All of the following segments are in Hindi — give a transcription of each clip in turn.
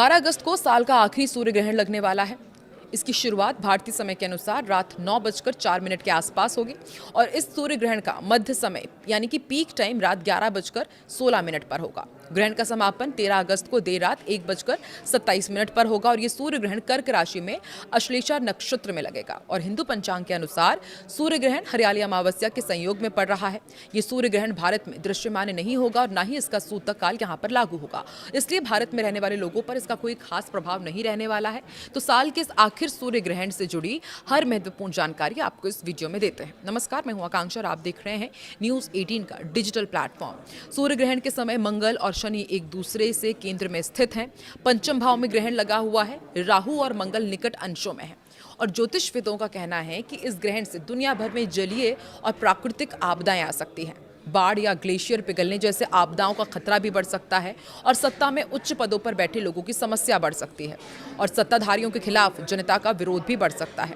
12 अगस्त को साल का आखिरी सूर्य ग्रहण लगने वाला है। इसकी शुरुआत भारतीय समय के अनुसार रात 9:04 के आसपास होगी और इस सूर्य ग्रहण का मध्य समय यानी कि पीक टाइम रात 11:16 पर होगा। ग्रहण का समापन 13 अगस्त को देर रात 1:27 पर होगा और ये सूर्य ग्रहण कर्क राशि में अश्लेषा नक्षत्र में लगेगा और हिंदू पंचांग के अनुसार सूर्य ग्रहण हरियाली अमावस्या के संयोग में पड़ रहा है। ये सूर्य ग्रहण भारत में दृश्यमान नहीं होगा और न ही इसका सूतक काल यहाँ पर लागू होगा, इसलिए भारत में रहने वाले लोगों पर इसका कोई खास प्रभाव नहीं रहने वाला है। तो साल के इस आखिर सूर्य ग्रहण से जुड़ी हर महत्वपूर्ण जानकारी आपको इस वीडियो में देते हैं। नमस्कार, मैं हूं आकांक्षा और आप देख रहे हैं न्यूज़ 18 का डिजिटल प्लेटफॉर्म। सूर्य ग्रहण के समय मंगल और शनि एक दूसरे से केंद्र में स्थित हैं। पंचम भाव में ग्रहण लगा हुआ है। राहु और मंगल निकट अंशों में है और ज्योतिषविदों का कहना है कि इस ग्रहण से दुनिया भर में जलीय और प्राकृतिक आपदाएं आ सकती हैं। बाढ़ या ग्लेशियर पिघलने जैसे आपदाओं का खतरा भी बढ़ सकता है और सत्ता में उच्च पदों पर बैठे लोगों की समस्या बढ़ सकती है और सत्ताधारियों के खिलाफ जनता का विरोध भी बढ़ सकता है।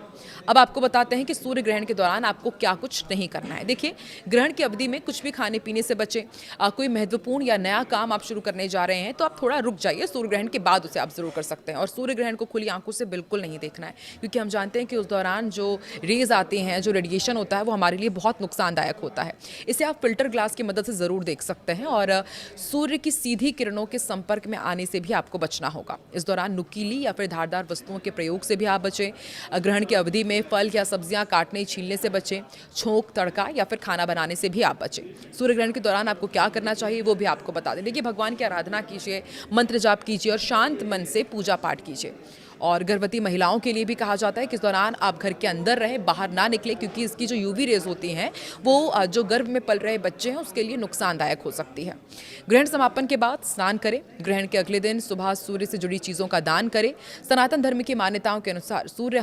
अब आपको बताते हैं कि सूर्य ग्रहण के दौरान आपको क्या कुछ नहीं करना है। देखिए, ग्रहण की अवधि में कुछ भी खाने पीने से बचें। कोई महत्वपूर्ण या नया काम आप शुरू करने जा रहे हैं तो आप थोड़ा रुक जाइए, सूर्य ग्रहण के बाद उसे आप जरूर कर सकते हैं। और सूर्य ग्रहण को खुली आंखों से बिल्कुल नहीं देखना है, क्योंकि हम जानते हैं कि उस दौरान जो रेज आते हैं, जो रेडिएशन होता है, वो हमारे लिए बहुत नुकसानदायक होता है। इसे आप फिल्टर ग्लास की मदद से ज़रूर देख सकते हैं और सूर्य की सीधी किरणों के संपर्क में आने से भी आपको बचना होगा। इस दौरान नुकीली या फिर धारदार वस्तुओं के प्रयोग से भी आप बचें। ग्रहण की अवधि में फल या सब्जियां काटने छीलने से बचें। छोंक, तड़का या फिर खाना बनाने से भी आप बचें। सूर्य ग्रहण के दौरान आपको क्या करना चाहिए वो भी आपको बता दें। देखिए, भगवान की आराधना कीजिए, मंत्र जाप कीजिए और शांत मन से पूजा पाठ कीजिए। और गर्भवती महिलाओं के लिए भी कहा जाता है कि इस दौरान आप घर के अंदर रहें, बाहर ना निकलें, क्योंकि इसकी जो यूवी रेज होती हैं वो जो गर्भ में पल रहे बच्चे हैं उसके लिए नुकसानदायक हो सकती है। ग्रहण समापन के बाद स्नान करें। ग्रहण के अगले दिन सुबह सूर्य से जुड़ी चीज़ों का दान करें। सनातन धर्म की मान्यताओं के अनुसार सूर्य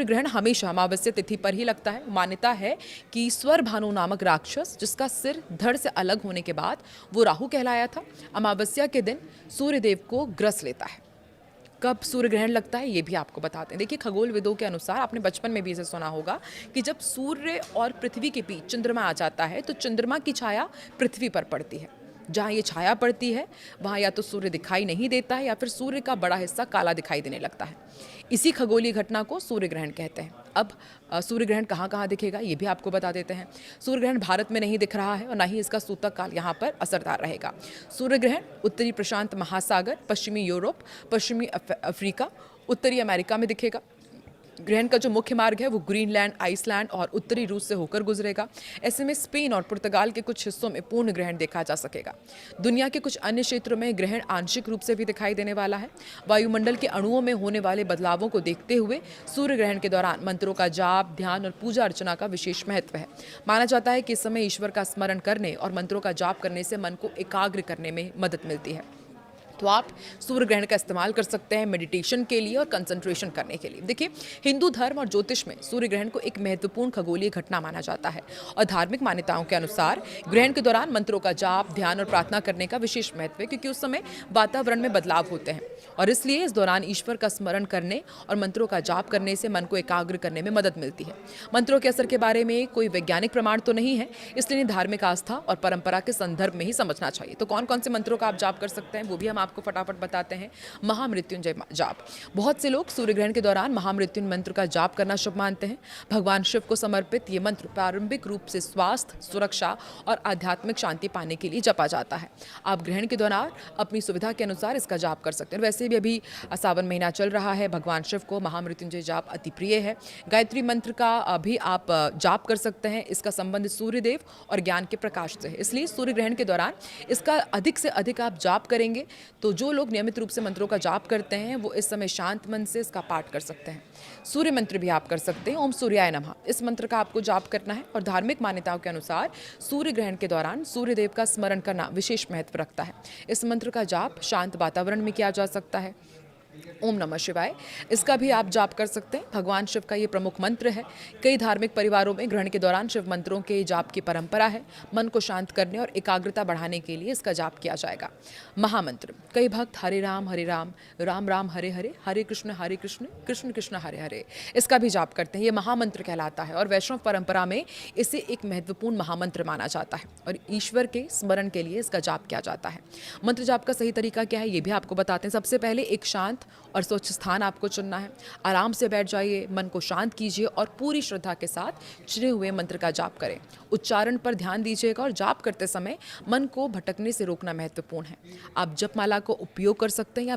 ग्रहण हमेशा अमावस्या तिथि पर ही लगता है। मान्यता है कि स्वर भानु नामक राक्षस, जिसका सिर धड़ से अलग होने के बाद वो राहु कहलाया था, अमावस्या के दिन सूर्यदेव को ग्रस लेता है। कब सूर्य ग्रहण लगता है ये भी आपको बताते हैं। देखिए, खगोल विदों के अनुसार, आपने बचपन में भी इसे सुना होगा कि जब सूर्य और पृथ्वी के बीच चंद्रमा आ जाता है तो चंद्रमा की छाया पृथ्वी पर पड़ती है। जहाँ ये छाया पड़ती है वहाँ या तो सूर्य दिखाई नहीं देता है या फिर सूर्य का बड़ा हिस्सा काला दिखाई देने लगता है। इसी खगोलीय घटना को सूर्य ग्रहण कहते हैं। अब सूर्य ग्रहण कहाँ कहाँ दिखेगा ये भी आपको बता देते हैं। सूर्य ग्रहण भारत में नहीं दिख रहा है और ना ही इसका सूतक काल यहाँ पर असरदार रहेगा। सूर्य ग्रहण उत्तरी प्रशांत महासागर, पश्चिमी यूरोप, पश्चिमी अफ्रीका, उत्तरी अमेरिका में दिखेगा। ग्रहण का जो मुख्य मार्ग है वो ग्रीनलैंड, आइसलैंड और उत्तरी रूस से होकर गुजरेगा। ऐसे में स्पेन और पुर्तगाल के कुछ हिस्सों में पूर्ण ग्रहण देखा जा सकेगा। दुनिया के कुछ अन्य क्षेत्रों में ग्रहण आंशिक रूप से भी दिखाई देने वाला है। वायुमंडल के अणुओं में होने वाले बदलावों को देखते हुए सूर्य ग्रहण के दौरान मंत्रों का जाप, ध्यान और पूजा अर्चना का विशेष महत्व है। माना जाता है कि इस समय ईश्वर का स्मरण करने और मंत्रों का जाप करने से मन को एकाग्र करने में मदद मिलती है। तो आप सूर्य ग्रहण का इस्तेमाल कर सकते हैं मेडिटेशन के लिए और कंसंट्रेशन करने के लिए। देखिए, हिंदू धर्म और ज्योतिष में सूर्य ग्रहण को एक महत्वपूर्ण खगोलीय घटना माना जाता है और धार्मिक मान्यताओं के अनुसार ग्रहण के दौरान मंत्रों का जाप, ध्यान और प्रार्थना करने का विशेष महत्व है, क्योंकि उस समय वातावरण में बदलाव होते हैं और इसलिए इस दौरान ईश्वर का स्मरण करने और मंत्रों का जाप करने से मन को एकाग्र करने में मदद मिलती है। मंत्रों के असर के बारे में कोई वैज्ञानिक प्रमाण तो नहीं है, इसलिए इन्हें धार्मिक आस्था और परंपरा के संदर्भ में ही समझना चाहिए। तो कौन कौन से मंत्रों का आप जाप कर सकते हैं वो भी हम आपको फटाफट बताते हैं। महामृत्युंजय जाप। बहुत से लोग सूर्य ग्रहण के दौरान महामृत्युंजय मंत्र का जाप करना शुभ मानते हैं। भगवान शिव को समर्पित ये मंत्र प्रारंभिक रूप से स्वास्थ्य, सुरक्षा और आध्यात्मिक शांति पाने के लिए जपा जाता है। आप ग्रहण के दौरान अपनी सुविधा के अनुसार इसका जाप कर सकते हैं। वैसे भी अभी सावन महीना चल रहा है, भगवान शिव को महामृत्युंजय जाप अति प्रिय है। गायत्री मंत्र का भी आप जाप कर सकते हैं। इसका संबंध सूर्यदेव और ज्ञान के प्रकाश से है, इसलिए सूर्य ग्रहण के दौरान इसका अधिक से अधिक आप जाप करेंगे तो जो लोग नियमित रूप से मंत्रों का जाप करते हैं वो इस समय शांत मन से इसका पाठ कर सकते हैं। सूर्य मंत्र भी आप कर सकते हैं। ओम सूर्याय नमः, इस मंत्र का आपको जाप करना है और धार्मिक मान्यताओं के अनुसार सूर्य ग्रहण के दौरान सूर्यदेव का स्मरण करना विशेष महत्व रखता है। इस मंत्र का जाप शांत वातावरण में किया जा सकता है। ओम नमः शिवाय, इसका भी आप जाप कर सकते हैं। भगवान शिव का ये प्रमुख मंत्र है। कई धार्मिक परिवारों में ग्रहण के दौरान शिव मंत्रों के जाप की परंपरा है। मन को शांत करने और एकाग्रता बढ़ाने के लिए इसका जाप किया जाएगा। महामंत्र, कई भक्त हरे राम, राम राम हरे हरे, हरे कृष्ण कृष्ण कृष्ण हरे हरे, इसका भी जाप करते हैं। ये महामंत्र कहलाता है और वैष्णव परंपरा में इसे एक महत्वपूर्ण महामंत्र माना जाता है और ईश्वर के स्मरण के लिए इसका जाप किया जाता है। मंत्र जाप का सही तरीका क्या है, ये भी आपको बताते हैं। सबसे पहले एक शांत और स्वच्छ स्थान आपको चुनना है। आराम से बैठ जाइए, मन को शांत कीजिए और पूरी श्रद्धा के साथ चुने हुए मंत्र का जाप करें। उच्चारण पर ध्यान दीजिएगा और जाप करते समय मन को भटकने से रोकना महत्वपूर्ण है। आप जपमाला को उपयोग कर सकते हैं या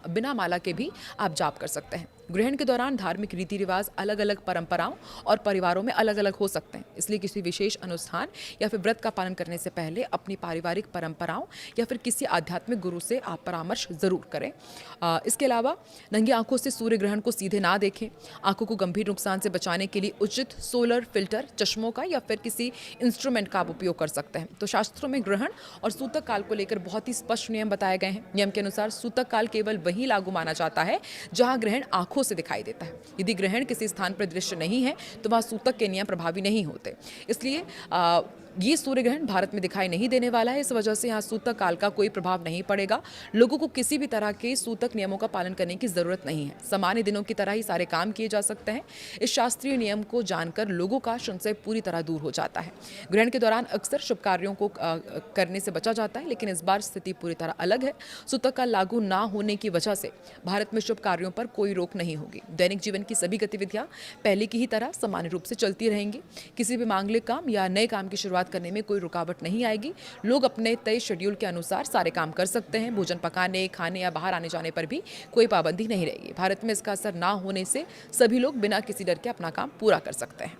बिना माला के भी आप जाप कर सकते हैं। ग्रहण के दौरान धार्मिक रीति रिवाज अलग अलग परंपराओं और परिवारों में अलग अलग हो सकते हैं, इसलिए किसी विशेष अनुष्ठान या फिर व्रत का पालन करने से पहले अपनी पारिवारिक परंपराओं या फिर किसी आध्यात्मिक गुरु से आप परामर्श जरूर करें। इसके अलावा नंगी आंखों से सूर्य ग्रहण को सीधे ना देखें। आंखों को गंभीर नुकसान से बचाने के लिए उचित सोलर फिल्टर, चश्मों का या फिर किसी इंस्ट्रूमेंट का आप उपयोग कर सकते हैं। तो शास्त्रों में ग्रहण और सूतक काल को लेकर बहुत ही स्पष्ट नियम बताए गए हैं। नियम के अनुसार सूतक काल केवल वही लागू माना जाता है जहां ग्रहण आंखों से दिखाई देता है। यदि ग्रहण किसी स्थान पर दृश्य नहीं है तो वहां सूतक के नियम प्रभावी नहीं होते। इसलिए ये सूर्य ग्रहण भारत में दिखाई नहीं देने वाला है, इस वजह से यहाँ सूतक काल का कोई प्रभाव नहीं पड़ेगा। लोगों को किसी भी तरह के सूतक नियमों का पालन करने की जरूरत नहीं है। सामान्य दिनों की तरह ही सारे काम किए जा सकते हैं। इस शास्त्रीय नियम को जानकर लोगों का संशय पूरी तरह दूर हो जाता है। ग्रहण के दौरान अक्सर शुभ कार्यों को करने से बचा जाता है, लेकिन इस बार स्थिति पूरी तरह अलग है। सूतक काल लागू ना होने की वजह से भारत में शुभ कार्यों पर कोई रोक नहीं होगी। दैनिक जीवन की सभी गतिविधियां पहले की ही तरह सामान्य रूप से चलती रहेंगी। किसी भी मांगलिक काम या नए काम की शुरुआत करने में कोई रुकावट नहीं आएगी। लोग अपने तय शेड्यूल के अनुसार सारे काम कर सकते हैं। भोजन पकाने, खाने या बाहर आने जाने पर भी कोई पाबंदी नहीं रहेगी। भारत में इसका असर ना होने से सभी लोग बिना किसी डर के अपना काम पूरा कर सकते हैं।